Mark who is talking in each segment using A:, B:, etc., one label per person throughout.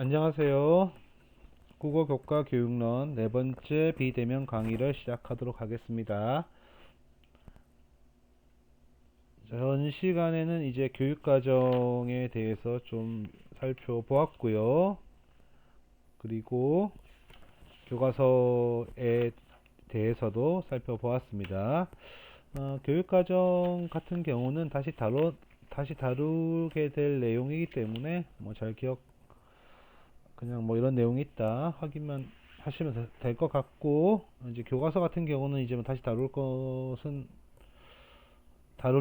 A: 안녕하세요. 국어 교과 교육론 네 번째 비대면 강의를 시작하도록 하겠습니다. 전 시간에는 이제 교육과정에 대해서 좀 살펴보았고요. 그리고 교과서에 대해서도 살펴보았습니다. 교육과정 같은 경우는 다시 다루게 될 내용이기 때문에 잘 그냥 이런 내용이 있다 확인만 하시면 될 것 같고, 이제 교과서 같은 경우는 이제 다시 다룰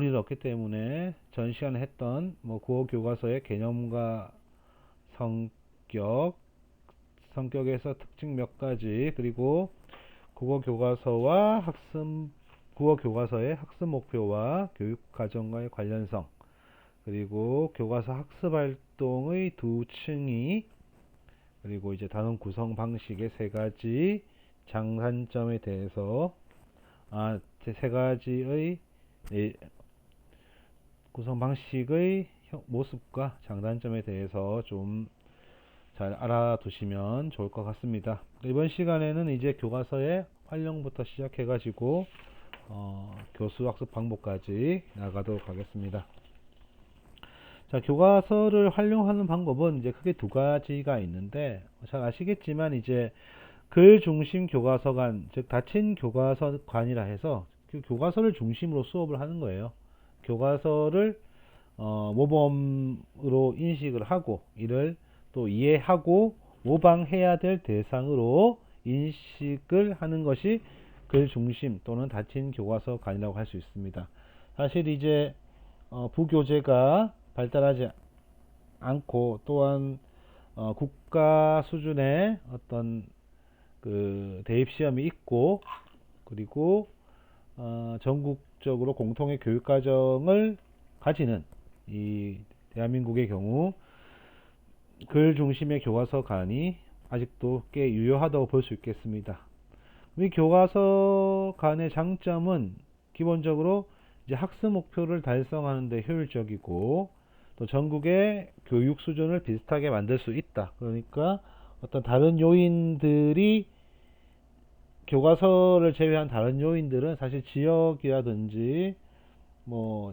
A: 일 없기 때문에 전 시간에 했던 국어 교과서의 개념과 성격, 성격에서 특징 몇 가지, 그리고 국어 교과서와 국어 교과서의 학습 목표와 교육 과정과의 관련성, 그리고 교과서 학습 활동의 두 층이, 그리고 이제 단원 구성 방식의 세 가지 장단점에 대해서 세 가지의 구성 방식의 모습과 장단점에 대해서 좀 잘 알아두시면 좋을 것 같습니다. 이번 시간에는 이제 교과서의 활용부터 시작해가지고 교수 학습 방법까지 나가도록 하겠습니다. 자, 교과서를 활용하는 방법은 이제 크게 두 가지가 있는데, 잘 아시겠지만 이제 글 중심 교과서관, 즉 닫힌 교과서관이라 해서 그 교과서를 중심으로 수업을 하는 거예요. 교과서를 모범으로 인식을 하고 이를 또 이해하고 모방해야 될 대상으로 인식을 하는 것이 글 중심 또는 닫힌 교과서관이라고 할 수 있습니다. 사실 이제 부교재가 발달하지 않고, 또한 국가 수준의 어떤 그 대입 시험이 있고, 그리고 전국적으로 공통의 교육 과정을 가지는 이 대한민국의 경우 글 중심의 교과서관이 아직도 꽤 유효하다고 볼 수 있겠습니다. 이 교과서관의 장점은 기본적으로 이제 학습 목표를 달성하는 데 효율적이고, 또 전국의 교육 수준을 비슷하게 만들 수 있다. 그러니까 어떤 다른 요인들이, 교과서를 제외한 다른 요인들은 사실 지역이라든지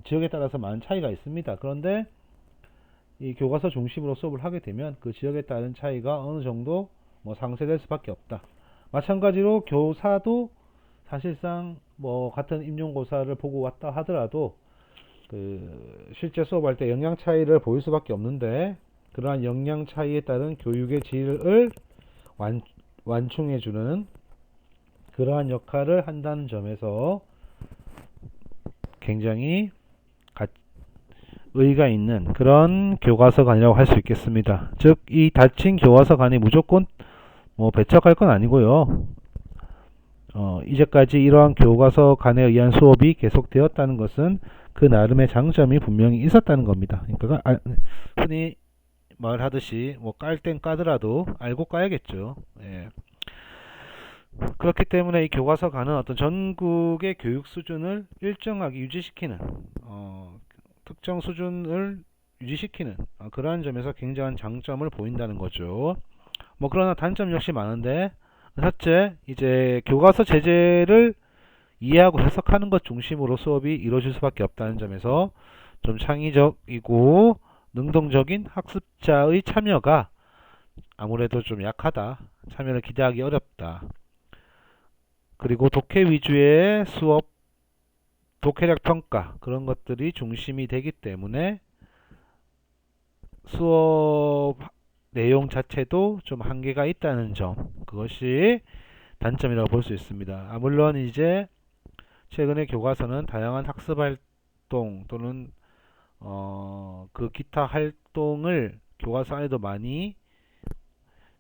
A: 지역에 따라서 많은 차이가 있습니다. 그런데 이 교과서 중심으로 수업을 하게 되면 그 지역에 따른 차이가 어느 정도 상쇄될 수밖에 없다. 마찬가지로 교사도 사실상 같은 임용고사를 보고 왔다 하더라도 그 실제 수업할 때 영향 차이를 보일 수밖에 없는데, 그러한 영향 차이에 따른 교육의 질을 완충해주는 그러한 역할을 한다는 점에서 굉장히 의의가 있는 그런 교과서관이라고 할 수 있겠습니다. 즉, 이 닫힌 교과서관이 무조건 배척할 건 아니고요. 이제까지 이러한 교과서관에 의한 수업이 계속되었다는 것은 그 나름의 장점이 분명히 있었다는 겁니다. 그러니까 흔히 말하듯이 깔 땐 까더라도 알고 까야겠죠. 예. 그렇기 때문에 이 교과서관은 어떤 전국의 교육 수준을 일정하게 유지시키는, 특정 수준을 유지시키는 그러한 점에서 굉장한 장점을 보인다는 거죠. 그러나 단점 역시 많은데, 첫째, 이제 교과서 제재를 이해하고 해석하는 것 중심으로 수업이 이루어질 수밖에 없다는 점에서 좀 창의적이고 능동적인 학습자의 참여가 아무래도 좀 약하다. 참여를 기대하기 어렵다. 그리고 독해 위주의 수업, 독해력 평가, 그런 것들이 중심이 되기 때문에 수업 내용 자체도 좀 한계가 있다는 점, 그것이 단점이라고 볼 수 있습니다. 물론 이제 최근에 교과서는 다양한 학습 활동 또는 그 기타 활동을 교과서 안에도 많이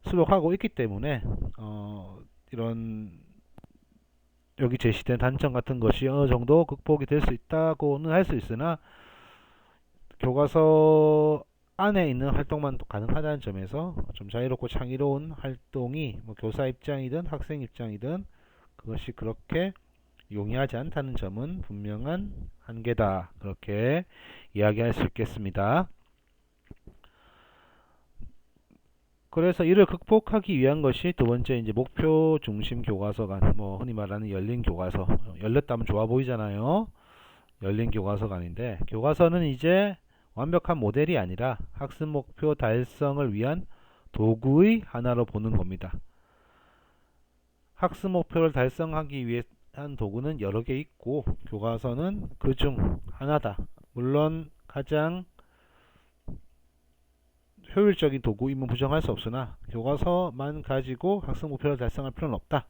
A: 수록하고 있기 때문에 이런 여기 제시된 단점 같은 것이 어느 정도 극복이 될 수 있다고는 할 수 있으나, 교과서 안에 있는 활동만 가능하다는 점에서 좀 자유롭고 창의로운 활동이 교사 입장이든 학생 입장이든 그것이 그렇게 용이하지 않다는 점은 분명한 한계다. 그렇게 이야기할 수 있겠습니다. 그래서 이를 극복하기 위한 것이 두 번째 이제 목표 중심 교과서관, 뭐 흔히 말하는 열린 교과서. 열렸다면 좋아 보이잖아요. 열린 교과서관인데, 교과서는 이제 완벽한 모델이 아니라 학습 목표 달성을 위한 도구의 하나로 보는 겁니다. 학습 목표를 달성하기 위한 도구는 여러 개 있고 교과서는 그 중 하나다. 물론 가장 효율적인 도구임은 부정할 수 없으나 교과서만 가지고 학습 목표를 달성할 필요는 없다.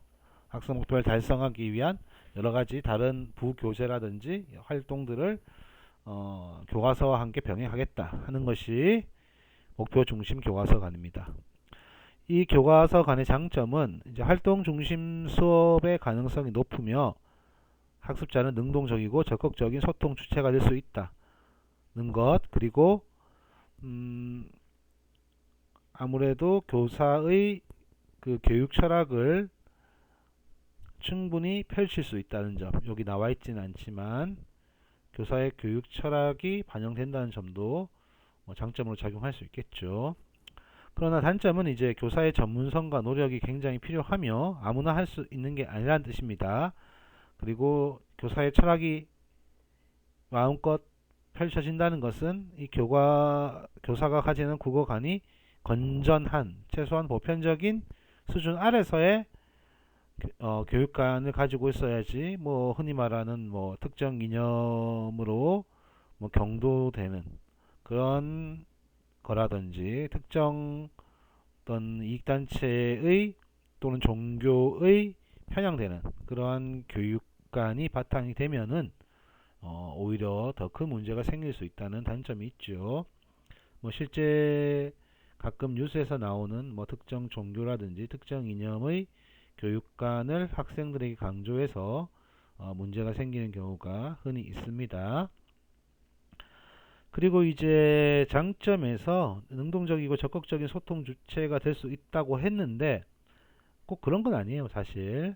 A: 학습 목표를 달성하기 위한 여러 가지 다른 부교재라든지 활동들을 교과서와 함께 병행하겠다 하는 것이 목표 중심 교과서관입니다. 이 교과서관의 장점은 이제 활동 중심 수업의 가능성이 높으며 학습자는 능동적이고 적극적인 소통 주체가 될 수 있다는 것, 그리고 아무래도 교사의 그 교육 철학을 충분히 펼칠 수 있다는 점, 여기 나와 있지는 않지만 교사의 교육 철학이 반영된다는 점도 장점으로 작용할 수 있겠죠. 그러나 단점은 이제 교사의 전문성과 노력이 굉장히 필요하며 아무나 할 수 있는 게 아니라는 뜻입니다. 그리고 교사의 철학이 마음껏 펼쳐진다는 것은 이 교사가 가지는 국어관이 건전한, 최소한 보편적인 수준 아래서의 교육관을 가지고 있어야지, 뭐 흔히 말하는 뭐 특정 이념으로 뭐 경도되는 그런 거라든지 특정 어떤 이익단체의 또는 종교의 편향되는 그러한 교육관이 바탕이 되면은 오히려 더 큰 문제가 생길 수 있다는 단점이 있죠. 뭐 실제 가끔 뉴스에서 나오는 뭐 특정 종교라든지 특정 이념의 교육관을 학생들에게 강조해서 문제가 생기는 경우가 흔히 있습니다. 그리고 이제 장점에서 능동적이고 적극적인 소통 주체가 될 수 있다고 했는데 꼭 그런 건 아니에요, 사실.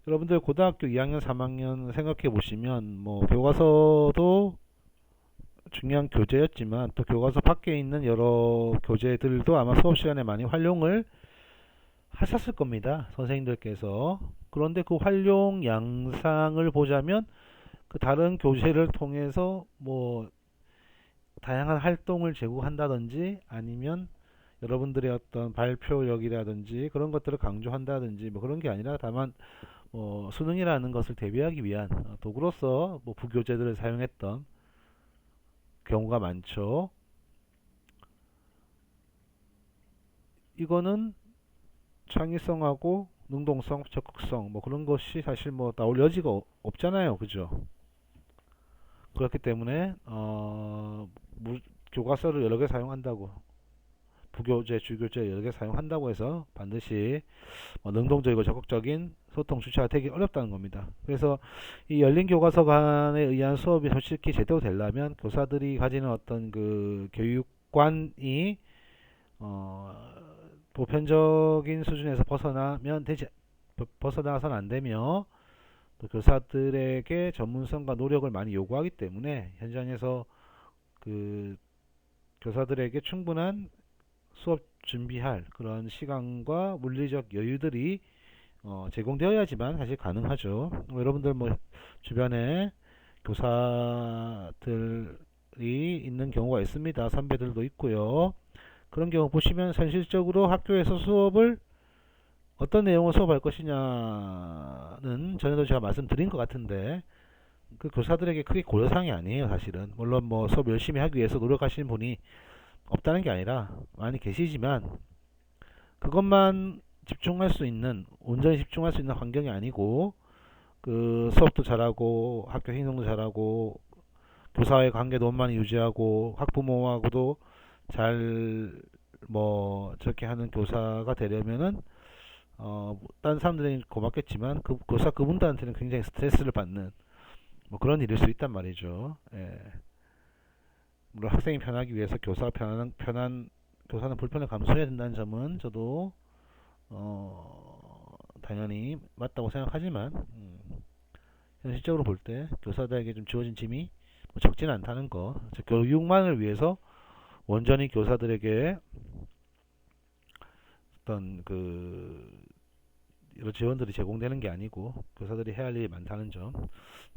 A: 여러분들 고등학교 2학년, 3학년 생각해 보시면 뭐 교과서도 중요한 교재였지만 또 교과서 밖에 있는 여러 교재들도 아마 수업 시간에 많이 활용을 하셨을 겁니다, 선생님들께서. 그런데 그 활용 양상을 보자면 그 다른 교재를 통해서 뭐 다양한 활동을 제공한다든지 아니면 여러분들의 어떤 발표력이라든지 그런 것들을 강조한다든지 뭐 그런 게 아니라 다만 수능이라는 것을 대비하기 위한 도구로서 뭐 부교재들을 사용했던 경우가 많죠. 이거는 창의성하고 능동성, 적극성 뭐 그런 것이 사실 뭐 나올 여지가 없잖아요, 그죠? 그렇기 때문에 교과서를 여러 개 사용한다고, 부교재, 주교재 여러 개 사용한다고 해서 반드시 능동적이고 적극적인 소통 주체가 되기 어렵다는 겁니다. 그래서 이 열린 교과서관에 의한 수업이 솔직히 제대로 되려면 교사들이 가지는 어떤 그 교육관이 보편적인 수준에서 벗어나서는 안 되며 또 교사들에게 전문성과 노력을 많이 요구하기 때문에 현장에서 그 교사들에게 충분한 수업 준비할 그런 시간과 물리적 여유들이 제공되어야지만 사실 가능하죠. 여러분들 뭐 주변에 교사들이 있는 경우가 있습니다. 선배들도 있고요. 그런 경우 보시면 현실적으로 학교에서 수업을 어떤 내용을 수업할 것이냐는 전에도 제가 말씀드린 것 같은데 그 교사들에게 크게 고려사항이 아니에요, 사실은. 물론 뭐 수업 열심히 하기 위해서 노력하시는 분이 없다는 게 아니라 많이 계시지만 그것만 집중할 수 있는, 온전히 집중할 수 있는 환경이 아니고 그 수업도 잘하고 학교 행동도 잘하고 교사와의 관계도 원만히 유지하고 학부모하고도 잘 뭐 저렇게 하는 교사가 되려면은 다른 사람들이 고맙겠지만 그 교사 그분들한테는 굉장히 스트레스를 받는 뭐 그런 일일 수 있단 말이죠. 예. 물론 학생이 편하기 위해서 교사가 교사는 불편을 감수해야 된다는 점은 저도 당연히 맞다고 생각하지만 현실적으로 볼 때 교사들에게 좀 주어진 짐이 적지는 않다는 거, 교육만을 위해서 온전히 교사들에게 어떤 그 이런 지원들이 제공되는 게 아니고 교사들이 해야 할 일이 많다는 점.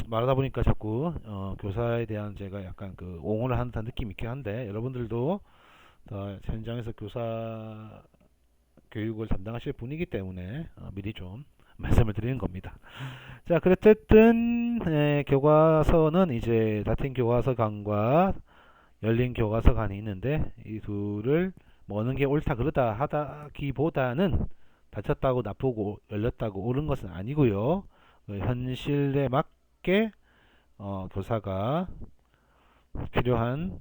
A: 말하다 보니까 자꾸 교사에 대한 제가 약간 그 옹호를 하는 듯한 느낌이 있긴 한데, 여러분들도 현장에서 교사 교육을 담당하실 분이기 때문에 미리 좀 말씀을 드리는 겁니다. 자, 그랬든 교과서는 이제 닫힌 교과서 강과 열린 교과서 간이 있는데, 이 둘을 뭐 어느 게 옳다 그르다 하다기보다는 닫혔다고 나쁘고 열렸다고 옳은 것은 아니고요. 현실에 맞게 교사가 필요한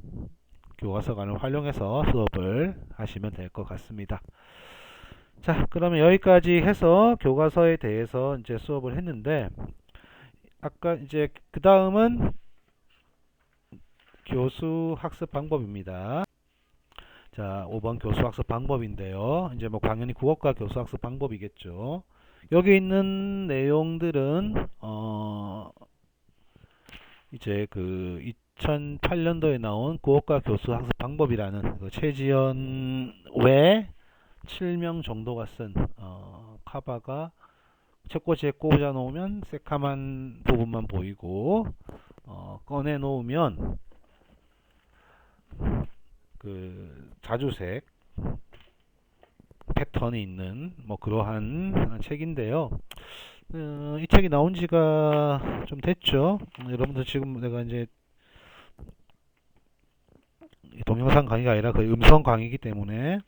A: 교과서관을 활용해서 수업을 하시면 될 것 같습니다. 자, 그러면 여기까지 해서 교과서에 대해서 이제 수업을 했는데, 아까 이제 그 다음은 교수 학습 방법입니다. 자, 5번 교수 학습 방법인데요. 이제 뭐 당연히 국어과 교수 학습 방법이겠죠. 여기 있는 내용들은 이제 그 2008년도에 나온 국어과 교수 학습 방법이라는 그 최지연 외 7명 정도가 쓴 카바가 책꽂이에 꽂아 놓으면 새카만 부분만 보이고 꺼내 놓으면 그 자주색 패턴이 있는 뭐 그러한 책인데요. 이 책이 나온 지가 좀 됐죠. 여러분들 지금 내가 이제 동영상 강의가 아니라 거의 음성 강의이기 때문에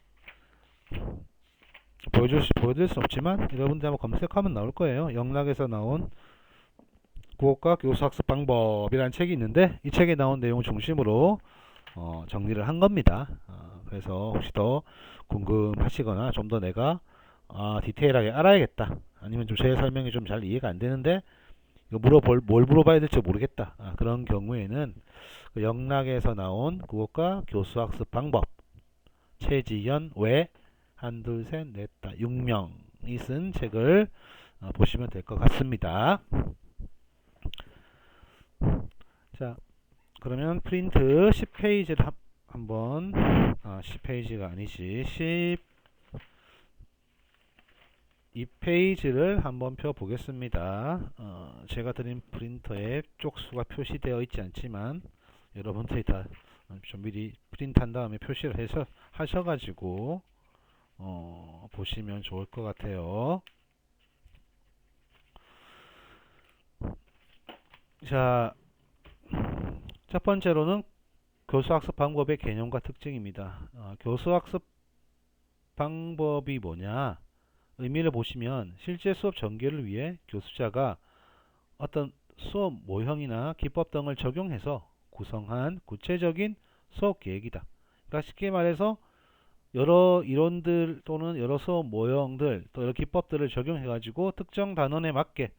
A: 보여드릴 수 없지만 여러분들 한번 검색하면 나올 거예요. 영락에서 나온 국어과 교수학습 방법이라는 책이 있는데, 이 책에 나온 내용 중심으로 정리를 한 겁니다. 그래서 혹시 더 궁금하시거나 좀 더 내가 디테일하게 알아야겠다, 아니면 좀 제 설명이 좀 잘 이해가 안 되는데 이거 뭘 물어봐야 될지 모르겠다, 그런 경우에는 그 영락에서 나온 국어과 교수학습 방법, 최지연 외 한둘 셋 넷다 6명이 쓴 책을 보시면 될 것 같습니다. 자, 그러면 프린트 10페이지를 한번 10페이지가 아니지 12페이지를 한번 펴 보겠습니다. 제가 드린 프린터에 쪽수가 표시되어 있지 않지만 여러분들이 다 좀 미리 프린트한 다음에 표시를 해서 하셔가지고 보시면 좋을 것 같아요. 자, 첫 번째로는 교수학습 방법의 개념과 특징입니다. 교수학습 방법이 뭐냐? 의미를 보시면 실제 수업 전개를 위해 교수자가 어떤 수업 모형이나 기법 등을 적용해서 구성한 구체적인 수업 계획이다. 그러니까 쉽게 말해서 여러 이론들 또는 여러 수업 모형들 또 여러 기법들을 적용해 가지고 특정 단원에 맞게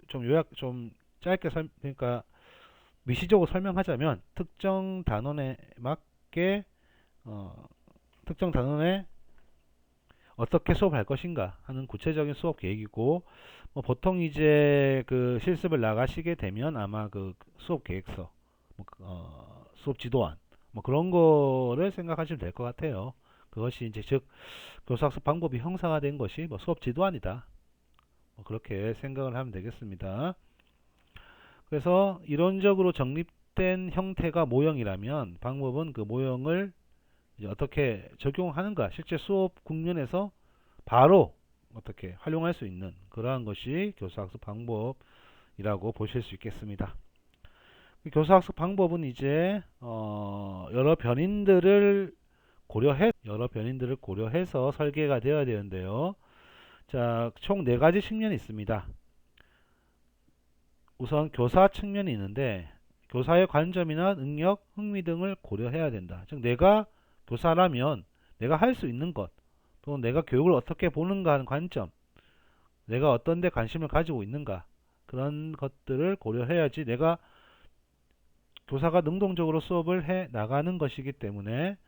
A: 좀 요약 좀 짧게 그러니까 미시적으로 설명하자면 특정 단원에 맞게 특정 단원에 어떻게 수업을 할 것인가 하는 구체적인 수업 계획이고, 보통 이제 그 실습을 나가시게 되면 아마 그 수업 계획서, 수업 지도안, 그런 거를 생각하시면 될 것 같아요. 그것이 이제 즉 교수학습 방법이 형상화된 것이 수업 지도안이다. 그렇게 생각을 하면 되겠습니다. 그래서 이론적으로 정립된 형태가 모형이라면 방법은 그 모형을 이제 어떻게 적용하는가, 실제 수업 국면에서 바로 어떻게 활용할 수 있는 그러한 것이 교수학습 방법이라고 보실 수 있겠습니다. 교수학습 방법은 이제 여러 변인들을 고려해서 설계가 되어야 되는데요. 자, 총 4가지 측면이 있습니다. 우선 교사 측면이 있는데 교사의 관점이나 능력, 흥미 등을 고려해야 된다. 즉 내가 교사라면 내가 할 수 있는 것, 또는 내가 교육을 어떻게 보는가 하는 관점, 내가 어떤 데 관심을 가지고 있는가, 그런 것들을 고려해야지 내가 교사가 능동적으로 수업을 해 나가는 것이기 때문에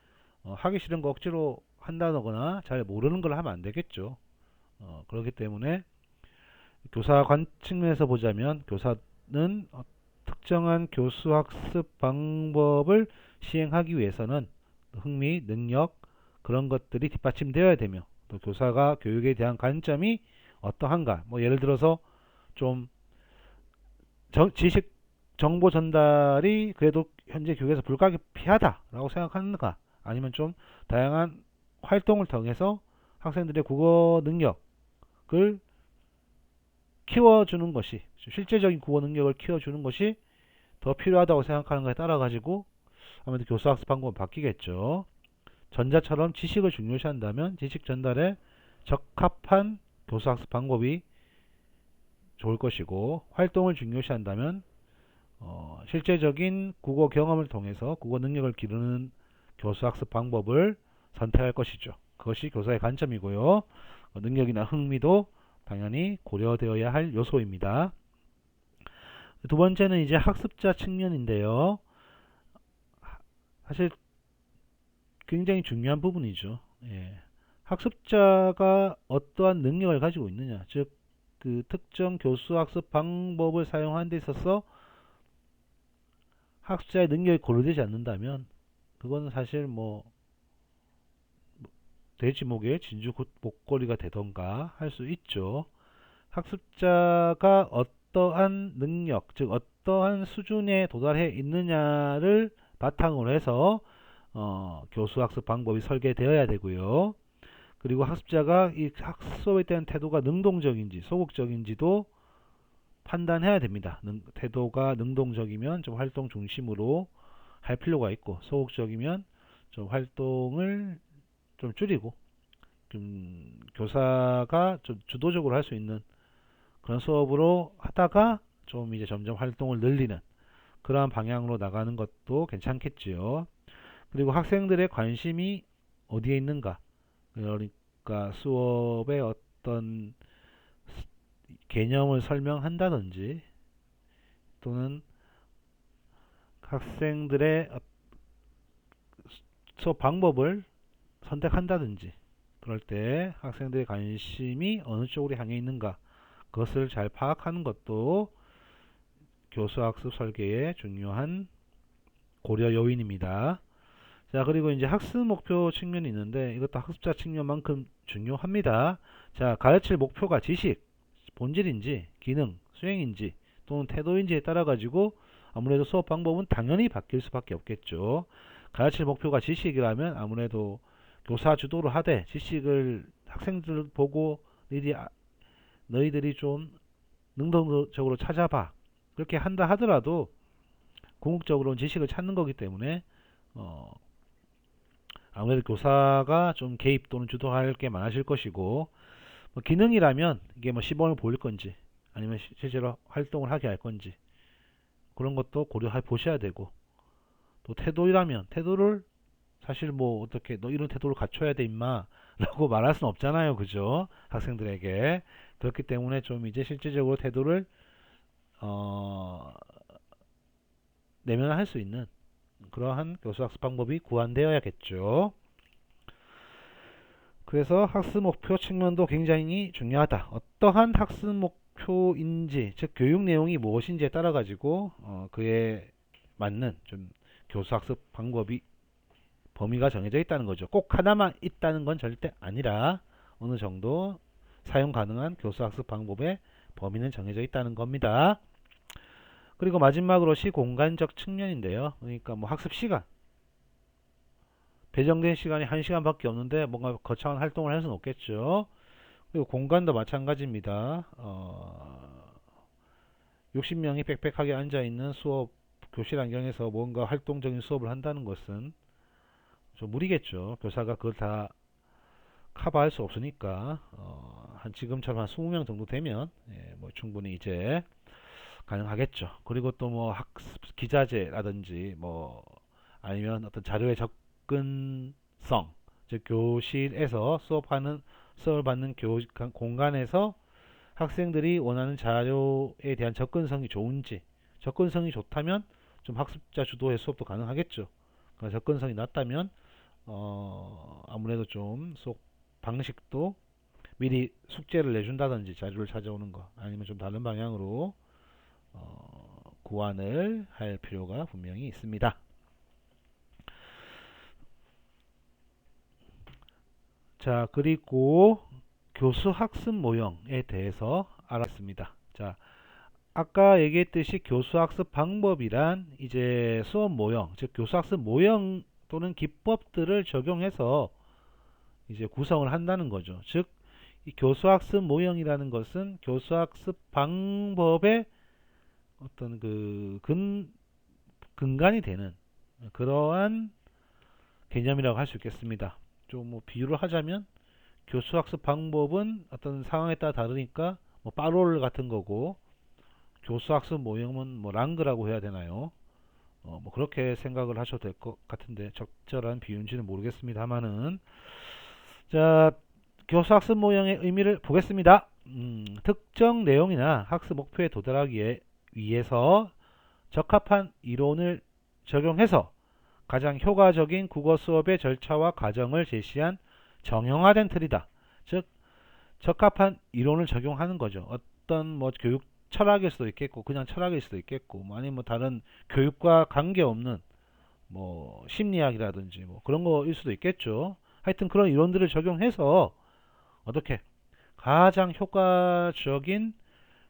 A: 하기 싫은 거 억지로 한다거나 잘 모르는 걸 하면 안 되겠죠. 그렇기 때문에 교사관 측면에서 보자면 교사는 특정한 교수학습 방법을 시행하기 위해서는 흥미, 능력 그런 것들이 뒷받침되어야 되며 또 교사가 교육에 대한 관점이 어떠한가. 뭐 예를 들어서 좀 지식 정보 전달이 그래도 현재 교육에서 불가피하다라고 생각하는가, 아니면 좀 다양한 활동을 통해서 학생들의 국어 능력을 키워주는 것이, 실제적인 국어 능력을 키워주는 것이 더 필요하다고 생각하는 것에 따라 가지고 아무래도 교수학습 방법은 바뀌겠죠. 전자처럼 지식을 중요시한다면 지식 전달에 적합한 교수학습 방법이 좋을 것이고, 활동을 중요시한다면 실제적인 국어 경험을 통해서 국어 능력을 기르는 교수학습 방법을 선택할 것이죠. 그것이 교사의 관점이고요. 능력이나 흥미도 당연히 고려되어야 할 요소입니다. 두 번째는 이제 학습자 측면인데요. 사실 굉장히 중요한 부분이죠. 예. 학습자가 어떠한 능력을 가지고 있느냐, 즉 그 특정 교수 학습 방법을 사용하는 데 있어서 학습자의 능력이 고려되지 않는다면 그거는 사실 뭐 돼지 목에 진주 목걸이가 되던가 할 수 있죠. 학습자가 어떠한 능력, 즉 어떠한 수준에 도달해 있느냐를 바탕으로 해서 교수 학습 방법이 설계되어야 되고요. 그리고 학습자가 이 학습에 대한 태도가 능동적인지 소극적인지도 판단해야 됩니다. 태도가 능동적이면 좀 활동 중심으로 할 필요가 있고, 소극적이면 좀 활동을 좀 줄이고, 좀 교사가 좀 주도적으로 할 수 있는 그런 수업으로 하다가 좀 이제 점점 활동을 늘리는 그러한 방향으로 나가는 것도 괜찮겠지요. 그리고 학생들의 관심이 어디에 있는가, 그러니까 수업의 어떤 개념을 설명한다든지 또는 학생들의 수업 방법을 선택한다든지, 그럴 때 학생들의 관심이 어느 쪽으로 향해 있는가, 그것을 잘 파악하는 것도 교수학습 설계의 중요한 고려 요인입니다. 자, 그리고 이제 학습 목표 측면이 있는데 이것도 학습자 측면만큼 중요합니다. 자, 가르칠 목표가 지식, 본질인지 기능, 수행인지 또는 태도인지에 따라 가지고 아무래도 수업 방법은 당연히 바뀔 수밖에 없겠죠. 가르칠 목표가 지식이라면 아무래도 교사 주도로 하되 지식을 학생들 보고 너희들이 좀 능동적으로 찾아봐, 그렇게 한다 하더라도 궁극적으로는 지식을 찾는 거기 때문에 아무래도 교사가 좀 개입 또는 주도할 게 많아질 것이고, 뭐 기능이라면 이게 뭐 시범을 보일 건지 아니면 실제로 활동을 하게 할 건지 그런 것도 고려해 보셔야 되고, 또 태도라면 태도를 사실 뭐 어떻게 너 이런 태도를 갖춰야 돼 임마 라고 말할 수는 없잖아요, 그죠? 학생들에게. 그렇기 때문에 좀 이제 실질적으로 태도를 어, 내면할 수 있는 그러한 교수학습 방법이 구안되어야겠죠. 그래서 학습 목표 측면도 굉장히 중요하다. 어떠한 학습 목표인지, 즉 교육 내용이 무엇인지에 따라 가지고 그에 맞는 좀 교수학습 방법이 범위가 정해져 있다는 거죠. 꼭 하나만 있다는 건 절대 아니라 어느 정도 사용 가능한 교수학습 방법의 범위는 정해져 있다는 겁니다. 그리고 마지막으로 시공간적 측면인데요. 그러니까 뭐 학습 시간, 배정된 시간이 1시간밖에 없는데 뭔가 거창한 활동을 할 수는 없겠죠. 그리고 공간도 마찬가지입니다. 60명이 빽빽하게 앉아있는 수업 교실 환경에서 뭔가 활동적인 수업을 한다는 것은 좀 무리겠죠. 교사가 그걸 다 커버할 수 없으니까 한 지금처럼 한 20명 정도 되면 뭐 충분히 이제 가능하겠죠. 그리고 또 뭐 학습 기자재라든지 뭐 아니면 어떤 자료의 접근성, 즉 교실에서 수업을 받는 공간에서 학생들이 원하는 자료에 대한 접근성이 좋은지, 접근성이 좋다면 좀 학습자 주도의 수업도 가능하겠죠. 그러니까 접근성이 낮다면 아무래도 좀 수업 방식도 미리 숙제를 내준다든지 자료를 찾아오는 거 아니면 좀 다른 방향으로 구안을 할 필요가 분명히 있습니다. 자, 그리고 교수 학습 모형에 대해서 알았습니다. 자, 아까 얘기했듯이 교수 학습 방법이란 이제 수업 모형, 즉 교수 학습 모형 또는 기법들을 적용해서 이제 구성을 한다는 거죠. 즉, 이 교수 학습 모형이라는 것은 교수 학습 방법의 어떤 근간이 되는 그러한 개념이라고 할 수 있겠습니다. 좀 뭐 비유를 하자면 교수 학습 방법은 어떤 상황에 따라 다르니까 뭐 빠롤 같은 거고, 교수 학습 모형은 뭐 랑그라고 해야 되나요? 뭐 그렇게 생각을 하셔도 될 것 같은데 적절한 비유인지는 모르겠습니다만은, 자, 교수 학습 모형의 의미를 보겠습니다. 특정 내용이나 학습 목표에 도달하기 위해서 적합한 이론을 적용해서 가장 효과적인 국어 수업의 절차와 과정을 제시한 정형화된 틀이다. 즉, 적합한 이론을 적용하는 거죠. 어떤 뭐 교육 철학일 수도 있겠고, 그냥 철학일 수도 있겠고, 뭐 아니면 뭐 다른 교육과 관계없는 뭐 심리학이라든지 뭐 그런 거일 수도 있겠죠. 하여튼 그런 이론들을 적용해서 어떻게 가장 효과적인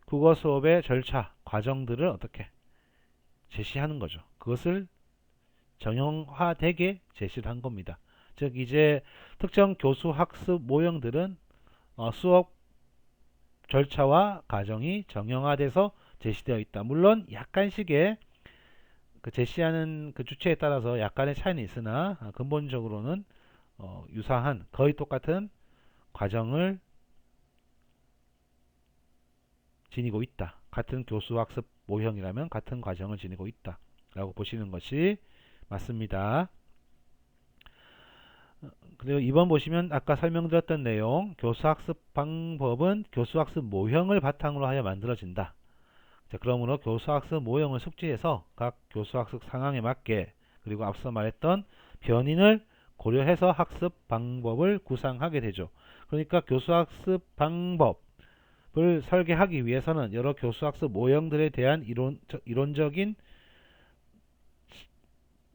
A: 국어 수업의 절차, 과정들을 어떻게 제시하는 거죠. 그것을 정형화되게 제시를 한 겁니다. 즉, 이제 특정 교수 학습 모형들은 수업 절차와 과정이 정형화돼서 제시되어 있다. 물론 약간씩의 그 제시하는 그 주체에 따라서 약간의 차이는 있으나 근본적으로는 유사한 거의 똑같은 과정을 지니고 있다. 같은 교수 학습 모형이라면 같은 과정을 지니고 있다 라고 보시는 것이 맞습니다. 그리고 2번 보시면 아까 설명드렸던 내용, 교수학습 방법은 교수학습 모형을 바탕으로 하여 만들어진다. 자, 그러므로 교수학습 모형을 숙지해서 각 교수학습 상황에 맞게, 그리고 앞서 말했던 변인을 고려해서 학습 방법을 구상하게 되죠. 그러니까 교수학습 방법을 설계하기 위해서는 여러 교수학습 모형들에 대한 이론적인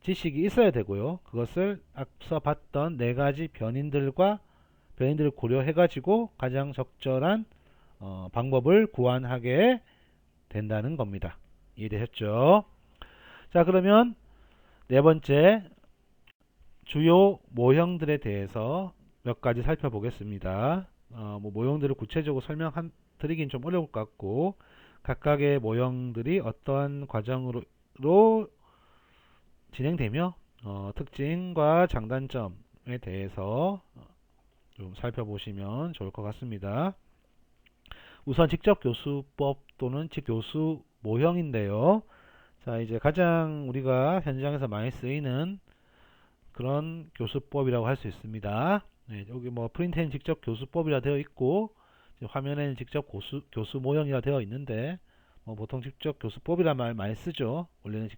A: 지식이 있어야 되고요. 그것을 앞서 봤던 네 가지 변인들을 고려해 가지고 가장 적절한 방법을 구안하게 된다는 겁니다. 이해되셨죠? 자, 그러면 네 번째, 주요 모형들에 대해서 몇 가지 살펴보겠습니다. 뭐 모형들을 구체적으로 설명드리긴 좀 어려울 것 같고, 각각의 모형들이 어떠한 과정으로 진행되며 특징과 장단점에 대해서 좀 살펴보시면 좋을 것 같습니다. 우선 직접 교수법 또는 직교수 모형인데요. 자, 이제 가장 우리가 현장에서 많이 쓰이는 그런 교수법이라고 할 수 있습니다. 네, 여기 뭐 프린트에는 직접 교수법이라 되어 있고, 화면에는 직접 교수 모형이라 되어 있는데, 보통 직접 교수법이라 말 많이 쓰죠. 원래는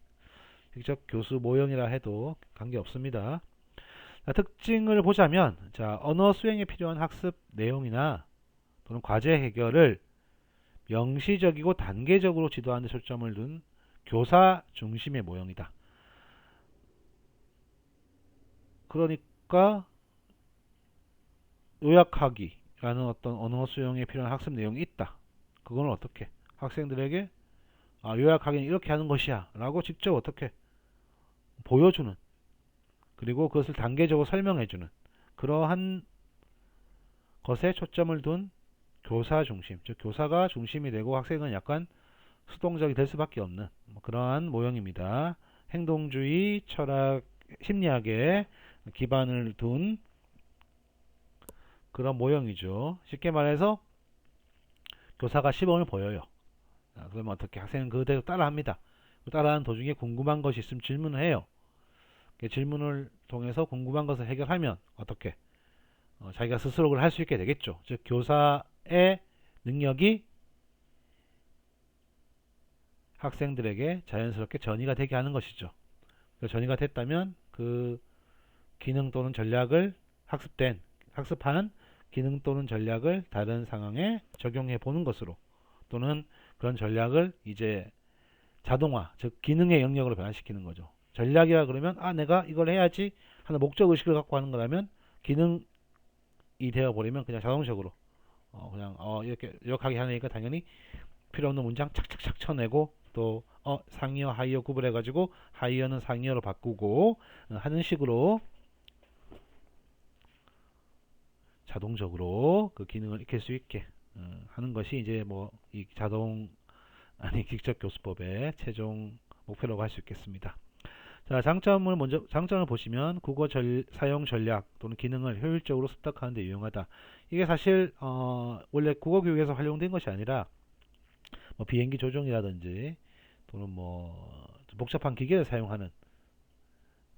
A: 직접 교수 모형이라 해도 관계없습니다. 특징을 보자면, 자, 언어 수행에 필요한 학습 내용이나 또는 과제 해결을 명시적이고 단계적으로 지도하는 데 초점을 둔 교사 중심의 모형이다. 그러니까 요약하기라는 어떤 언어 수행에 필요한 학습 내용이 있다. 그거는 어떻게 학생들에게 요약하기는 이렇게 하는 것이야 라고 직접 어떻게 보여주는, 그리고 그것을 단계적으로 설명해주는 그러한 것에 초점을 둔 교사 중심, 즉 교사가 중심이 되고 학생은 약간 수동적이 될 수밖에 없는 그러한 모형입니다. 행동주의 철학 심리학에 기반을 둔 그런 모형이죠. 쉽게 말해서 교사가 시범을 보여요. 그러면 어떻게 학생은 그대로 따라합니다. 따라하는 도중에 궁금한 것이 있으면 질문을 해요. 질문을 통해서 궁금한 것을 해결하면 어떻게 자기가 스스로 그걸 할 수 있게 되겠죠. 즉 교사의 능력이 학생들에게 자연스럽게 전이가 되게 하는 것이죠. 전이가 됐다면 그 기능 또는 전략을 학습한 기능 또는 전략을 다른 상황에 적용해 보는 것으로, 또는 그런 전략을 이제 자동화, 즉 기능의 영역으로 변화시키는 거죠. 전략이라 그러면 내가 이걸 해야지 하는 목적 의식을 갖고 하는 거라면, 기능 되어 버리면 그냥 자동적으로 그냥 이렇게 요약하게 하니까 당연히 필요 없는 문장 착착착 쳐내고 또 상이어 하이어 구분해 가지고 하이어는 상이어로 바꾸고 하는 식으로 자동적으로 그 기능을 익힐 수 있게 하는 것이 이제 뭐 이 자동 아니 직접 교수법의 최종 목표라고 할 수 있겠습니다. 자, 장점을 보시면 국어 사용 전략 또는 기능을 효율적으로 습득하는 데 유용하다. 이게 사실 원래 국어 교육에서 활용된 것이 아니라 뭐 비행기 조종이라든지 또는 뭐 복잡한 기계를 사용하는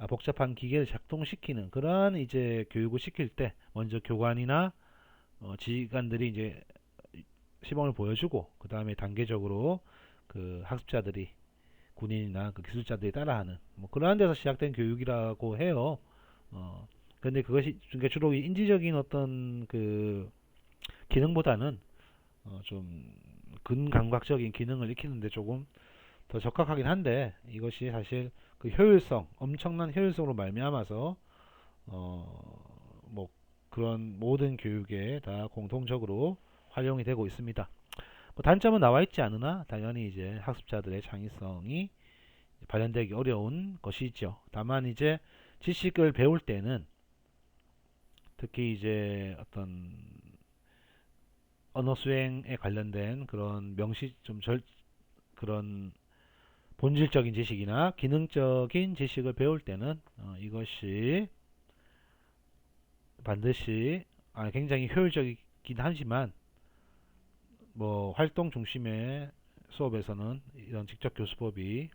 A: 복잡한 기계를 작동시키는 그러한 이제 교육을 시킬 때 먼저 교관이나 지휘관들이 이제 시범을 보여주고 그 다음에 단계적으로 그 학습자들이 군인이나 그 기술자들이 따라하는 뭐 그러한 데서 시작된 교육이라고 해요. 근데 그것이 그러니까 주로 인지적인 어떤 그 기능보다는 좀 근감각적인 기능을 익히는데 조금 더 적합하긴 한데 이것이 사실 그 효율성 엄청난 효율성으로 말미암아서 뭐 그런 모든 교육에 다 공통적으로 활용이 되고 있습니다. 뭐 단점은 나와 있지 않으나 당연히 이제 학습자들의 창의성이 발현되기 어려운 것이죠. 다만 이제 지식을 배울 때는 특히 이제 어떤 언어 수행에 관련된 그런 그런 본질적인 지식이나 기능적인 지식을 배울 때는 이것이 반드시 굉장히 효율적이긴 하지만 뭐 활동 중심의 수업에서는 이런 직접 교수법이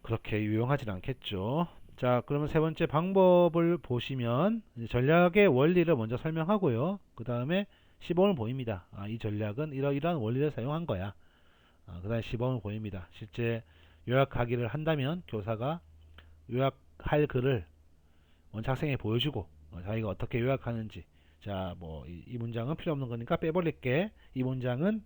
A: 그렇게 유용하진 않겠죠. 자, 그러면 세 번째 방법을 보시면 전략의 원리를 먼저 설명하고요. 그 다음에 시범을 보입니다. 이 전략은 이러이러한 원리를 사용한 거야. 그 다음에 시범을 보입니다. 실제 요약하기를 한다면 교사가 요약할 글을 원체 학생에게 보여주고 자기가 어떻게 요약하는지 자, 뭐 이 문장은 필요 없는 거니까 빼버릴게. 이 문장은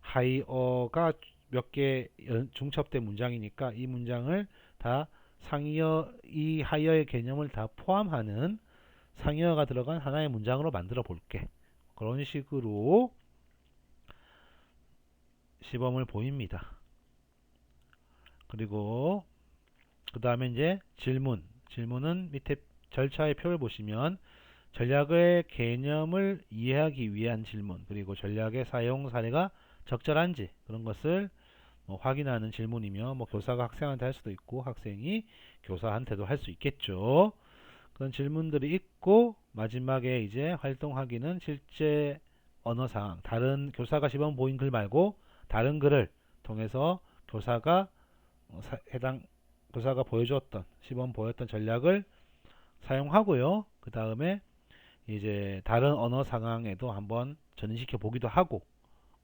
A: 하이어가 몇 개 중첩된 문장이니까 이 문장을 다 상이어 이 하이어의 개념을 다 포함하는 상이어가 들어간 하나의 문장으로 만들어 볼게. 그런 식으로 시범을 보입니다. 그리고 그 다음에 이제 질문은 밑에 절차의 표를 보시면 전략의 개념을 이해하기 위한 질문 그리고 전략의 사용 사례가 적절한지 그런 것을 확인하는 질문이며 뭐 교사가 학생한테 할 수도 있고 학생이 교사한테도 할 수 있겠죠. 그런 질문들이 있고 마지막에 이제 활동하기는 실제 언어상 다른 교사가 시범 보인 글 말고 다른 글을 통해서 교사가 해당 교사가 보여주었던 시범 보였던 전략을 사용하고요. 그 다음에 이제 다른 언어 상황에도 한번 전시켜 보기도 하고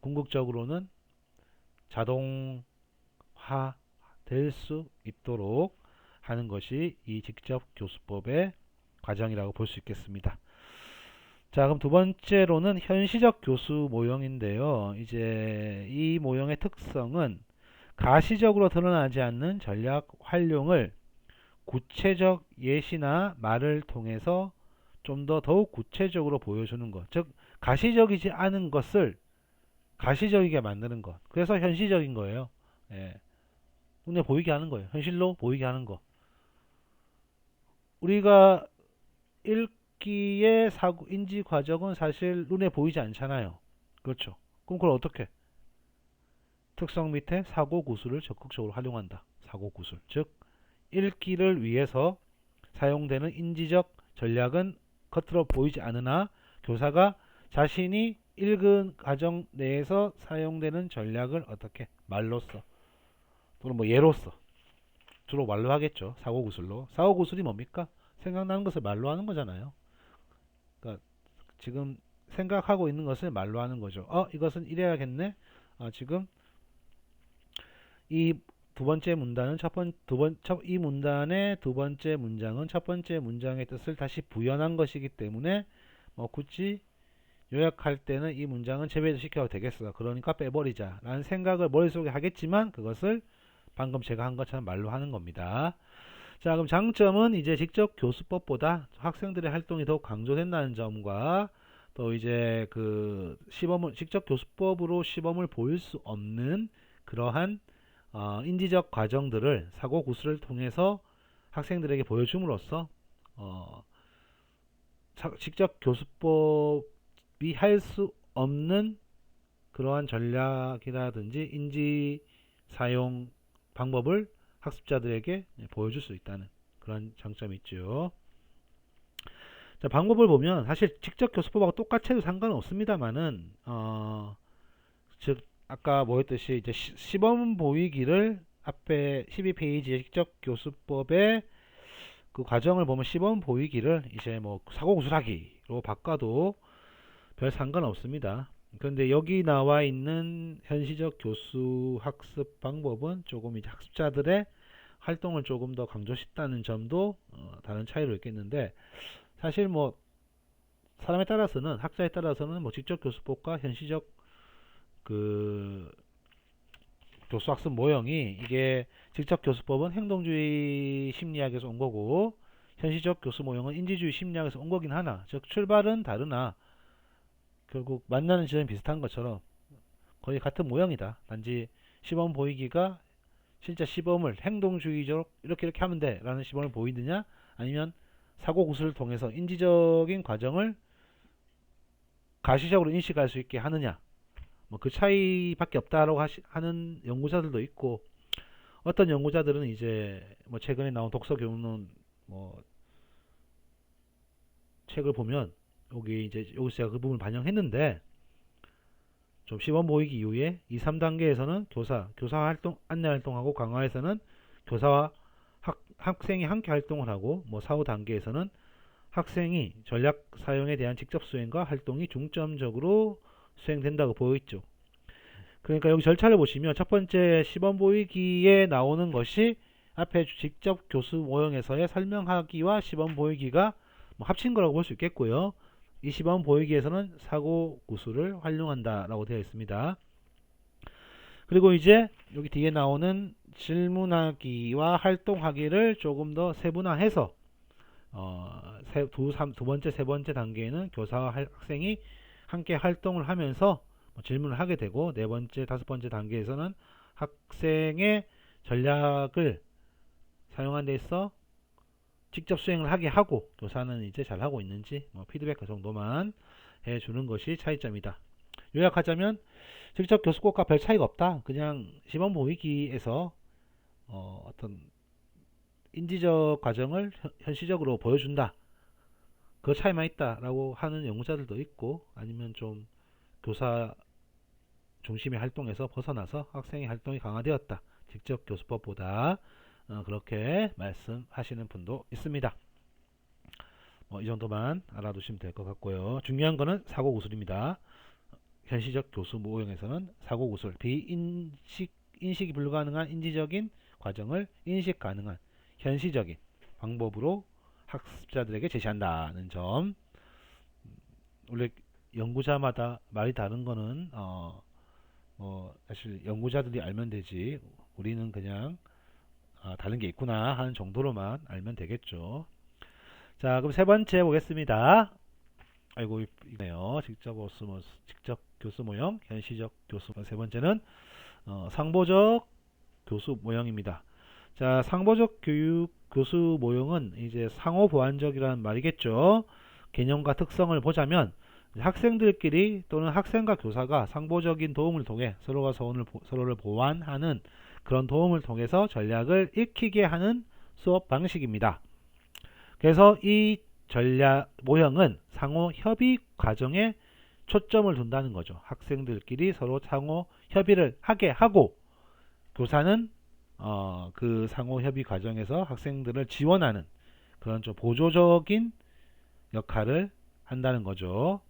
A: 궁극적으로는 자동화 될 수 있도록 하는 것이 이 직접 교수법의 과정이라고 볼 수 있겠습니다. 자, 그럼 두 번째로는 현시적 교수 모형인데요. 이제 이 모형의 특성은 가시적으로 드러나지 않는 전략 활용을 구체적 예시나 말을 통해서 좀 더 더욱 구체적으로 보여주는 것. 즉, 가시적이지 않은 것을 가시적이게 만드는 것. 그래서 현시적인 거예요. 예. 눈에 보이게 하는 거예요. 현실로 보이게 하는 거. 우리가 읽기의 인지 과정은 사실 눈에 보이지 않잖아요. 그렇죠. 그럼 그걸 어떻게? 특성 밑에 사고 구술을 적극적으로 활용한다. 사고 구술. 즉, 읽기를 위해서 사용되는 인지적 전략은 겉으로 보이지 않으나 교사가 자신이 읽은 과정 내에서 사용되는 전략을 어떻게 말로써 또는 뭐 예로써 주로 말로 하겠죠. 사고구술로. 사고구술이 뭡니까? 생각나는 것을 말로 하는 거잖아요. 그러니까 지금 생각하고 있는 것을 말로 하는 거죠. 이것은 이래야겠네. 지금 이 두 번째 문단은 이 문단의 두 번째 문장은 첫 번째 문장의 뜻을 다시 부연한 것이기 때문에 굳이 요약할 때는 이 문장은 제외도 시켜도 되겠어. 그러니까 빼버리자 라는 생각을 머릿속에 하겠지만 그것을 방금 제가 한 것처럼 말로 하는 겁니다. 자, 그럼 장점은 이제 직접 교수법보다 학생들의 활동이 더욱 강조된다는 점과 또 이제 그 시범을 직접 교수법으로 시범을 보일 수 없는 그러한 인지적 과정들을 사고 구술을 통해서 학생들에게 보여줌으로써 어, 직접 교수법이 할 수 없는 그러한 전략이라든지 인지 사용 방법을 학습자들에게 보여줄 수 있다는 그런 장점이 있죠. 자, 방법을 보면 사실 직접 교수법하고 똑같이 해도 상관은 없습니다만은 즉 아까 뭐 했듯이 이제 시범 보이기를 앞에 12페이지의 직접 교수법의 그 과정을 보면 시범 보이기를 이제 뭐 사고 구술하기로 바꿔도 별 상관없습니다. 그런데 여기 나와 있는 현시적 교수 학습 방법은 조금 이제 학습자들의 활동을 조금 더 강조시켰다는 점도 다른 차이로 있겠는데, 사실 뭐 사람에 따라서는 학자에 따라서는 뭐 직접 교수법과 현시적 그 교수 학습 모형이 이게 직접 교수법은 행동주의 심리학에서 온 거고 현시적 교수 모형은 인지주의 심리학에서 온 거긴 하나, 즉 출발은 다르나 결국 만나는 지점이 비슷한 것처럼 거의 같은 모형이다. 단지 시범 보이기가 진짜 시범을 행동주의적으로 이렇게 하면 돼 라는 시범을 보이느냐, 아니면 사고 구술을 통해서 인지적인 과정을 가시적으로 인식할 수 있게 하느냐, 뭐 그 차이밖에 없다라고 하는 연구자들도 있고, 어떤 연구자들은 이제 뭐 최근에 나온 독서 교훈론 뭐 책을 보면 여기 이제 여기서 제가 그 부분을 반영했는데, 좀 시범 보이기 이후에 2, 3단계에서는 교사 활동, 안내 활동하고 강화에서는 교사와 학생이 함께 활동을 하고, 뭐 4, 5단계에서는 학생이 전략 사용에 대한 직접 수행과 활동이 중점적으로 수행된다고 보여있죠. 그러니까 여기 절차를 보시면 첫 번째 시범 보이기에 나오는 것이 앞에 직접 교수 모형에서의 설명하기와 시범 보이기가 뭐 합친 거라고 볼 수 있겠고요. 이 시범 보이기에서는 사고 구술을 활용한다라고 되어 있습니다. 그리고 이제 여기 뒤에 나오는 질문하기와 활동하기를 조금 더 세분화해서 두 번째, 세 번째 단계에는 교사와 학생이 함께 활동을 하면서 질문을 하게 되고, 네 번째, 다섯 번째 단계에서는 학생의 전략을 사용한 데 있어 직접 수행을 하게 하고, 교사는 이제 잘하고 있는지 피드백 그 정도만 해주는 것이 차이점이다. 요약하자면 직접 교수법과 별 차이가 없다. 그냥 시범 보이기에서 어떤 인지적 과정을 현시적으로 보여준다. 그 차이만 있다라고 하는 연구자들도 있고, 아니면 좀 교사 중심의 활동에서 벗어나서 학생의 활동이 강화되었다. 직접 교수법보다 그렇게 말씀하시는 분도 있습니다. 이 정도만 알아두시면 될 것 같고요. 중요한 거는 사고 구술입니다. 현시적 교수 모형에서는 사고 구술, 인식이 불가능한 인지적인 과정을 인식 가능한 현시적인 방법으로 학습자들에게 제시한다는 점. 원래 연구자마다 말이 다른 거는 사실 연구자들이 알면 되지, 우리는 그냥 다른 게 있구나 하는 정도로만 알면 되겠죠. 자, 그럼 세 번째 보겠습니다. 아이고 이네요. 직접 교수 모형, 현시적 교수. 세 번째는 상보적 교수 모형입니다. 자, 상보적 교수 모형은 이제 상호 보완적이라는 말이겠죠. 개념과 특성을 보자면 학생들끼리 또는 학생과 교사가 상보적인 도움을 통해 서로가 서로를 보완하는 그런 도움을 통해서 전략을 익히게 하는 수업 방식입니다. 그래서 이 전략 모형은 상호 협의 과정에 초점을 둔다는 거죠. 학생들끼리 서로 상호 협의를 하게 하고, 교사는 그 상호 협의 과정에서 학생들을 지원하는 그런 좀 보조적인 역할을 한다는 거죠.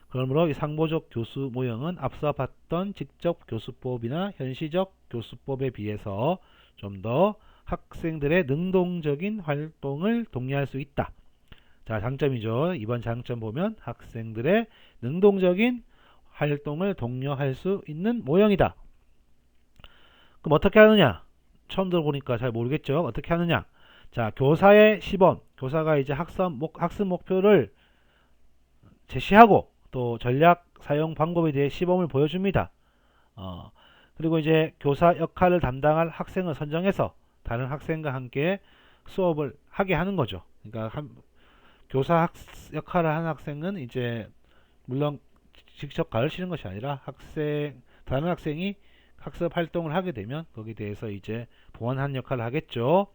A: 그러므로 이 상보적 교수 모형은 앞서 봤던 직접 교수법이나 현시적 교수법에 비해서 좀 더 학생들의 능동적인 활동을 독려할 수 있다. 자, 장점이죠. 이번 장점 보면 학생들의 능동적인 활동을 독려할 수 있는 모형이다. 그럼 어떻게 하느냐? 처음 들어보니까 잘 모르겠죠. 어떻게 하느냐? 자, 교사의 시범. 교사가 이제 학습 목표를 제시하고 또 전략 사용 방법에 대해 시범을 보여줍니다. 그리고 이제 교사 역할을 담당할 학생을 선정해서 다른 학생과 함께 수업을 하게 하는 거죠. 그러니까 교사 역할을 하는 학생은 이제 물론 직접 가르치는 것이 아니라 다른 학생이 학습 활동을 하게 되면 거기에 대해서 이제 보완하는 역할을 하겠죠.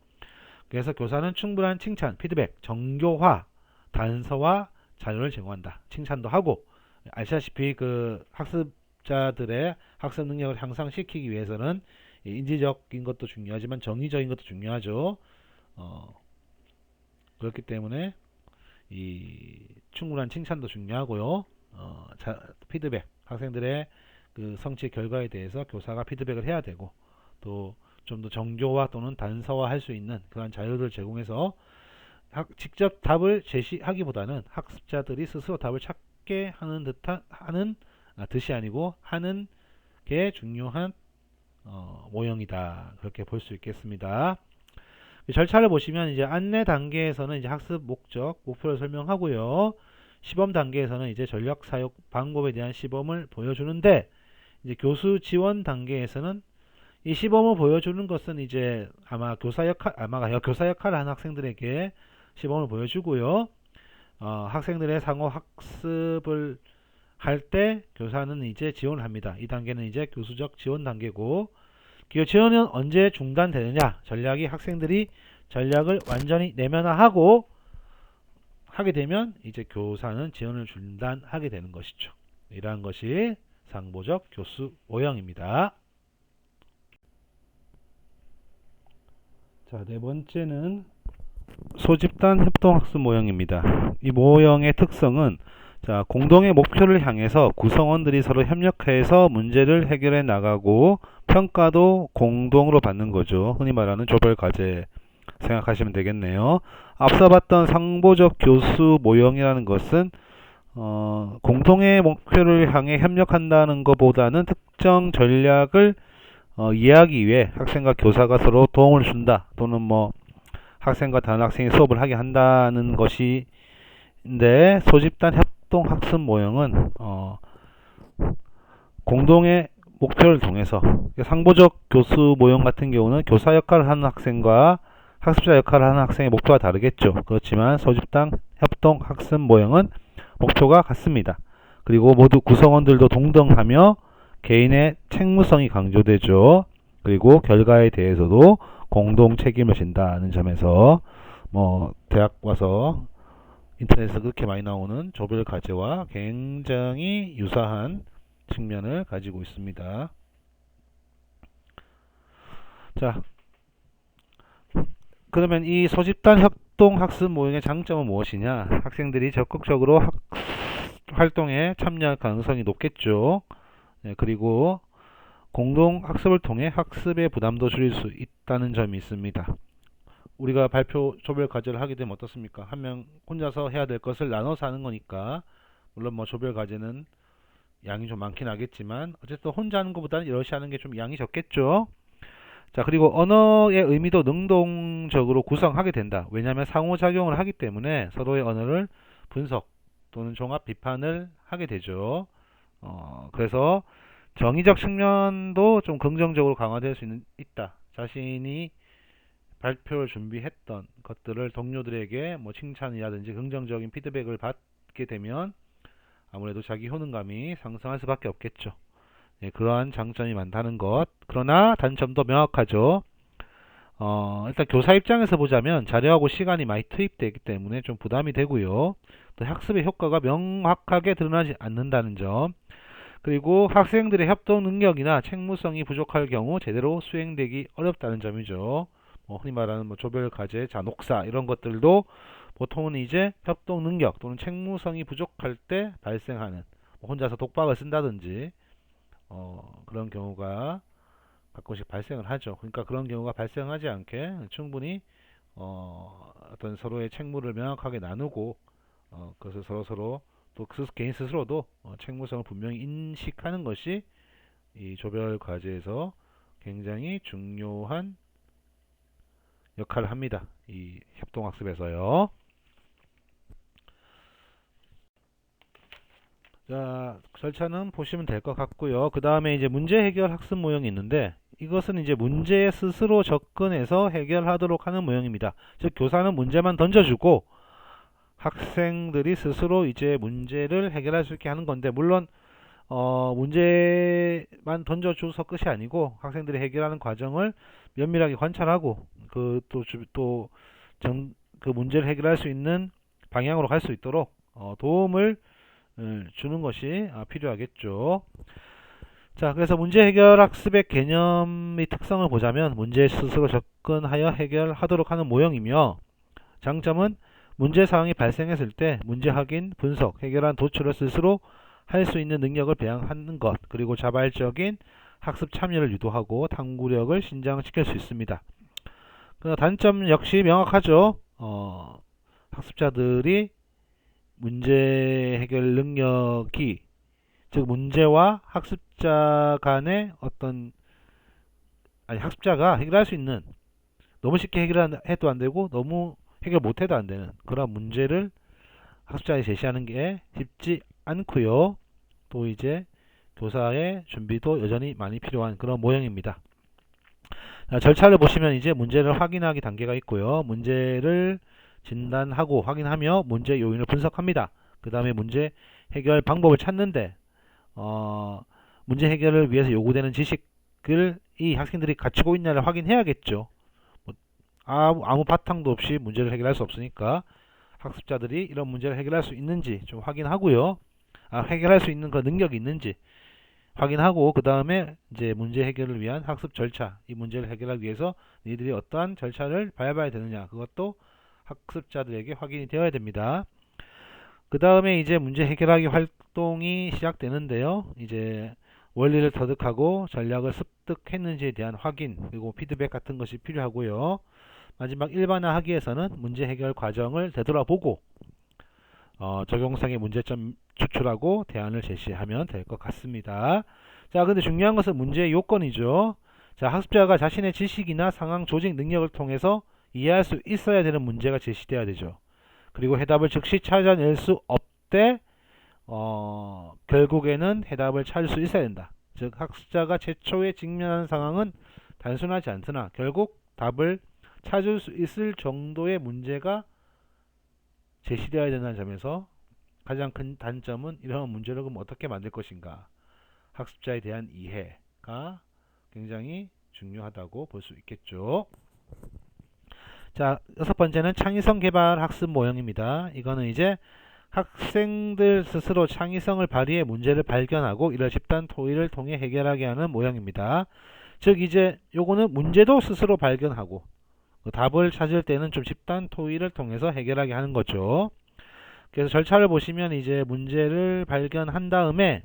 A: 그래서 교사는 충분한 칭찬, 피드백, 정교화, 단서와 자료를 제공한다. 칭찬도 하고, 아시다시피 그 학습자들의 학습 능력을 향상시키기 위해서는 인지적인 것도 중요하지만 정의적인 것도 중요하죠. 그렇기 때문에 이 충분한 칭찬도 중요하고요. 피드백, 학생들의 그 성취 결과에 대해서 교사가 피드백을 해야 되고, 또 좀 더 정교화 또는 단서화 할 수 있는 그런 자료를 제공해서 직접 답을 제시하기보다는 학습자들이 스스로 답을 찾게 하는 뜻이 아니고 하는 게 중요한 모형이다. 그렇게 볼 수 있겠습니다. 절차를 보시면 이제 안내 단계에서는 이제 학습 목적, 목표를 설명하고요. 시범 단계에서는 이제 전략 사용 방법에 대한 시범을 보여주는데, 이제 교수 지원 단계에서는 이 시범을 보여주는 것은 이제 아마 교사 역할을 하는 학생들에게 시범을 보여주고요. 학생들의 상호 학습을 할 때 교사는 이제 지원을 합니다. 이 단계는 이제 교수적 지원 단계고, 지원은 언제 중단되느냐? 학생들이 전략을 완전히 내면화하고 하게 되면 이제 교사는 지원을 중단하게 되는 것이죠. 이러한 것이 상보적 교수 모형입니다. 자, 네 번째는 소집단 협동학습 모형입니다. 이 모형의 특성은 공동의 목표를 향해서 구성원들이 서로 협력해서 문제를 해결해 나가고 평가도 공동으로 받는 거죠. 흔히 말하는 조별 과제 생각하시면 되겠네요. 앞서 봤던 상보적 교수 모형이라는 것은 공동의 목표를 향해 협력한다는 것보다는 특정 전략을 이해하기 위해 학생과 교사가 서로 도움을 준다, 또는 뭐 학생과 다른 학생이 수업을 하게 한다는 것인데, 소집단 협동학습 모형은 공동의 목표를 통해서, 상보적 교수 모형 같은 경우는 교사 역할을 하는 학생과 학습자 역할을 하는 학생의 목표가 다르겠죠. 그렇지만 소집단 협동학습 모형은 목표가 같습니다. 그리고 모두 구성원들도 동등하며 개인의 책무성이 강조되죠. 그리고 결과에 대해서도 공동 책임을 진다는 점에서 대학 와서 인터넷에서 그렇게 많이 나오는 조별 과제와 굉장히 유사한 측면을 가지고 있습니다. 자, 그러면 이 소집단 협동학습 모형의 장점은 무엇이냐? 학생들이 적극적으로 활동에 참여할 가능성이 높겠죠. 그리고 공동 학습을 통해 학습의 부담도 줄일 수 있다는 점이 있습니다. 우리가 조별 과제를 하게 되면 어떻습니까? 한 명 혼자서 해야 될 것을 나눠서 하는 거니까, 물론 조별 과제는 양이 좀 많긴 하겠지만 어쨌든 혼자 하는 것보다는 여럿이 하는 게 좀 양이 적겠죠. 자, 그리고 언어의 의미도 능동적으로 구성하게 된다. 왜냐하면 상호작용을 하기 때문에 서로의 언어를 분석 또는 종합 비판을 하게 되죠. 그래서 정의적 측면도 좀 긍정적으로 강화될 수 있다. 자신이 발표를 준비했던 것들을 동료들에게 칭찬이라든지 긍정적인 피드백을 받게 되면 아무래도 자기 효능감이 상승할 수밖에 없겠죠. 그러한 장점이 많다는 것. 그러나 단점도 명확하죠. 일단 교사 입장에서 보자면 자료하고 시간이 많이 투입되기 때문에 좀 부담이 되고요. 또 학습의 효과가 명확하게 드러나지 않는다는 점. 그리고 학생들의 협동 능력이나 책무성이 부족할 경우 제대로 수행되기 어렵다는 점이죠. 흔히 말하는 조별 과제, 녹사 이런 것들도 보통은 이제 협동 능력 또는 책무성이 부족할 때 발생하는, 혼자서 독박을 쓴다든지 그런 경우가 가끔씩 발생을 하죠. 그러니까 그런 경우가 발생하지 않게 충분히 어떤 서로의 책무를 명확하게 나누고 그것을 서로 또 개인 스스로도 책무성을 분명히 인식하는 것이 이 조별 과제에서 굉장히 중요한 역할을 합니다. 이 협동학습에서요. 자, 절차는 보시면 될 것 같고요. 그 다음에 이제 문제 해결 학습 모형이 있는데, 이것은 이제 문제에 스스로 접근해서 해결하도록 하는 모형입니다. 즉, 교사는 문제만 던져주고 학생들이 스스로 이제 문제를 해결할 수 있게 하는 건데, 물론 문제만 던져줘서 끝이 아니고 학생들이 해결하는 과정을 면밀하게 관찰하고 그 문제를 해결할 수 있는 방향으로 갈 수 있도록 도움을 주는 것이 필요하겠죠. 자, 그래서 문제 해결 학습의 개념의 특성을 보자면 문제 스스로 접근하여 해결하도록 하는 모형이며, 장점은 문제 사항이 발생했을 때 문제 확인, 분석, 해결한 도출을 스스로 할 수 있는 능력을 배양하는 것, 그리고 자발적인 학습 참여를 유도하고 탐구력을 신장시킬 수 있습니다. 그 단점 역시 명확하죠. 학습자들이 문제 해결 능력이, 즉 문제와 학습자 간의 학습자가 해결할 수 있는, 너무 쉽게 해결해도 안 되고 너무 해결 못해도 안 되는 그런 문제를 학습자에 제시하는 게 쉽지 않고요. 또 이제 교사의 준비도 여전히 많이 필요한 그런 모형입니다. 절차를 보시면 이제 문제를 확인하기 단계가 있고요. 문제를 진단하고 확인하며 문제 요인을 분석합니다. 그 다음에 문제 해결 방법을 찾는데, 문제 해결을 위해서 요구되는 지식을 이 학생들이 갖추고 있냐를 확인해야겠죠. 아무 바탕도 없이 문제를 해결할 수 없으니까 학습자들이 이런 문제를 해결할 수 있는지 좀 확인하고요. 해결할 수 있는 그 능력이 있는지 확인하고, 그 다음에 이제 문제 해결을 위한 학습 절차, 이 문제를 해결하기 위해서 너희들이 어떠한 절차를 밟아야 되느냐, 그것도 학습자들에게 확인이 되어야 됩니다. 그 다음에 이제 문제 해결하기 활동이 시작되는데요. 이제 원리를 터득하고 전략을 습득했는지에 대한 확인, 그리고 피드백 같은 것이 필요하고요. 마지막 일반화하기에서는 문제 해결 과정을 되돌아보고 적용상의 문제점 추출하고 대안을 제시하면 될 것 같습니다. 자, 근데 중요한 것은 문제의 요건이죠. 자, 학습자가 자신의 지식이나 상황 조직 능력을 통해서 이해할 수 있어야 되는 문제가 제시돼야 되죠. 그리고 해답을 즉시 찾아낼 수 없되 결국에는 해답을 찾을 수 있어야 된다. 즉, 학습자가 최초에 직면하는 상황은 단순하지 않으나 결국 답을 찾을 수 있을 정도의 문제가 제시되어야 된다는 점에서 가장 큰 단점은 이런 문제를 그럼 어떻게 만들 것인가, 학습자에 대한 이해가 굉장히 중요하다고 볼 수 있겠죠. 자, 여섯 번째는 창의성 개발 학습 모형입니다. 이거는 이제 학생들 스스로 창의성을 발휘해 문제를 발견하고 이를 집단 토의를 통해 해결하게 하는 모형입니다. 즉 이제 요거는 문제도 스스로 발견하고 답을 찾을 때는 좀 집단 토의를 통해서 해결하게 하는 거죠. 그래서 절차를 보시면 이제 문제를 발견한 다음에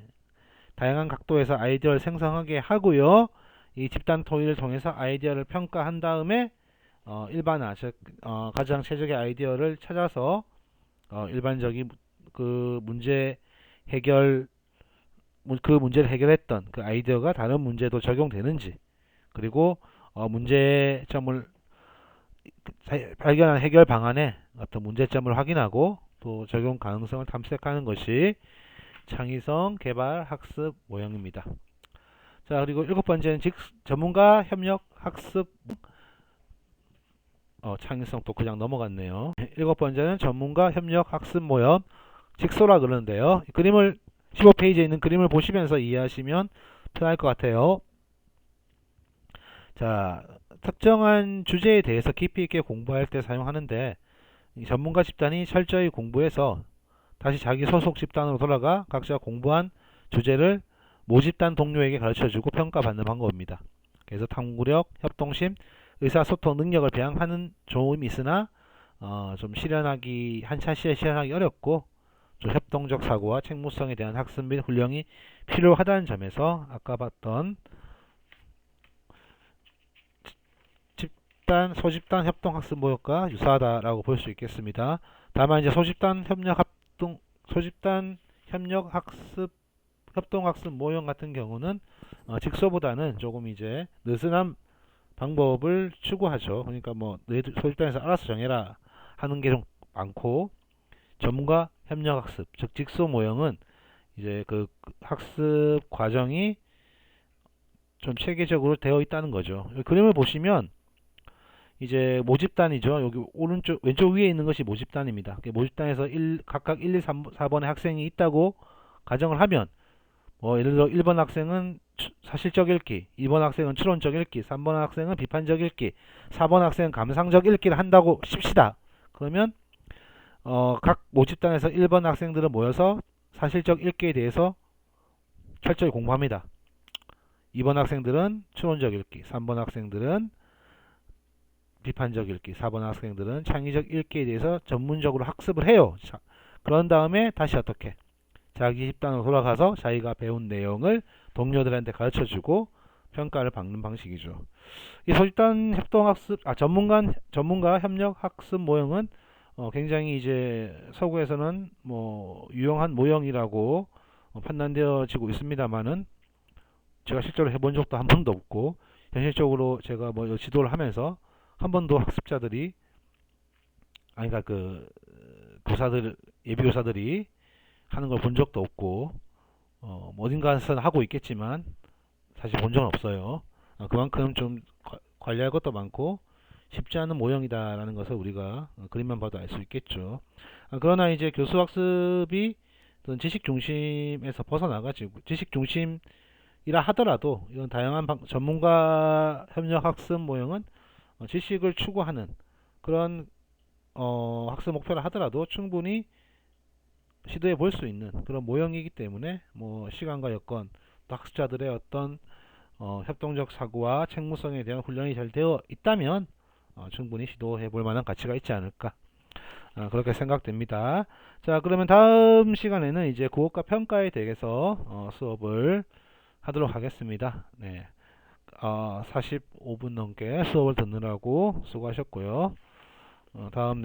A: 다양한 각도에서 아이디어를 생성하게 하고요. 이 집단 토의를 통해서 아이디어를 평가한 다음에 일반화, 즉 가장 최적의 아이디어를 찾아서 일반적인 그 문제를 해결했던 그 아이디어가 다른 문제도 적용되는지, 그리고 문제점을 발견한 해결 방안에 어떤 문제점을 확인하고 또 적용 가능성을 탐색하는 것이 창의성 개발 학습 모형입니다. 자, 그리고 일곱 번째는 전문가 협력 학습. 창의성 또 그냥 넘어갔네요. 일곱 번째는 전문가 협력 학습 모형, 직소라 그러는데요. 그림을 15페이지에 있는 그림을 보시면서 이해하시면 편할 것 같아요. 자, 특정한 주제에 대해서 깊이 있게 공부할 때 사용하는데, 이 전문가 집단이 철저히 공부해서 다시 자기 소속 집단으로 돌아가 각자 공부한 주제를 모집단 동료에게 가르쳐주고 평가받는 방법입니다. 그래서 탐구력, 협동심, 의사소통 능력을 배양하는 좋음이 있으나 좀 한차시에 실현하기 어렵고, 좀 협동적 사고와 책무성에 대한 학습 및 훈련이 필요하다는 점에서 아까 봤던 소집단 협동 학습 모형과 유사하다라고 볼 수 있겠습니다. 다만 이제 소집단 협력 학습 협동 학습 모형 같은 경우는 직소보다는 조금 이제 느슨한 방법을 추구하죠. 그러니까 뭐 너희들 소집단에서 알아서 정해라 하는 게 좀 많고, 전문가 협력 학습, 즉 직소 모형은 이제 그 학습 과정이 좀 체계적으로 되어 있다는 거죠. 그림을 보시면 이제 모집단이죠. 여기 오른쪽 왼쪽 위에 있는 것이 모집단입니다. 모집단에서 각각 1, 2, 3, 4번의 학생이 있다고 가정을 하면, 예를 들어 1번 학생은 사실적 읽기, 2번 학생은 추론적 읽기, 3번 학생은 비판적 읽기, 4번 학생은 감상적 읽기를 한다고 칩시다. 그러면 각 모집단에서 1번 학생들은 모여서 사실적 읽기에 대해서 철저히 공부합니다. 2번 학생들은 추론적 읽기, 3번 학생들은 비판적 읽기, 4번 학생들은 창의적 읽기에 대해서 전문적으로 학습을 해요. 자, 그런 다음에 다시 어떻게? 자기 집단으로 돌아가서 자기가 배운 내용을 동료들한테 가르쳐주고 평가를 받는 방식이죠. 이 소집단 협동학습, 전문가 협력 학습 모형은 굉장히 이제 서구에서는 뭐 유용한 모형이라고 판단되어지고 있습니다만은, 제가 실제로 해본 적도 한 번도 없고, 현실적으로 제가 뭐 지도를 하면서 한 번도 학습자들이, 그러니까 그 교사들, 예비교사들이 하는 걸 본 적도 없고, 어딘가에서는 하고 있겠지만 사실 본 적은 없어요. 그만큼 좀 관리할 것도 많고 쉽지 않은 모형이다라는 것을 우리가 그림만 봐도 알 수 있겠죠. 그러나 이제 교수 학습이 어떤 지식 중심에서 벗어나가지고, 지식 중심이라 하더라도 이런 다양한 전문가 협력 학습 모형은 지식을 추구하는 그런 학습 목표를 하더라도 충분히 시도해 볼 수 있는 그런 모형이기 때문에, 뭐 시간과 여건, 또 학습자들의 어떤 협동적 사고와 책무성에 대한 훈련이 잘 되어 있다면 충분히 시도해 볼 만한 가치가 있지 않을까, 그렇게 생각됩니다. 자, 그러면 다음 시간에는 이제 국어과 평가에 대해서 수업을 하도록 하겠습니다. 네. 45분 넘게 수업을 듣느라고 수고하셨고요. 다음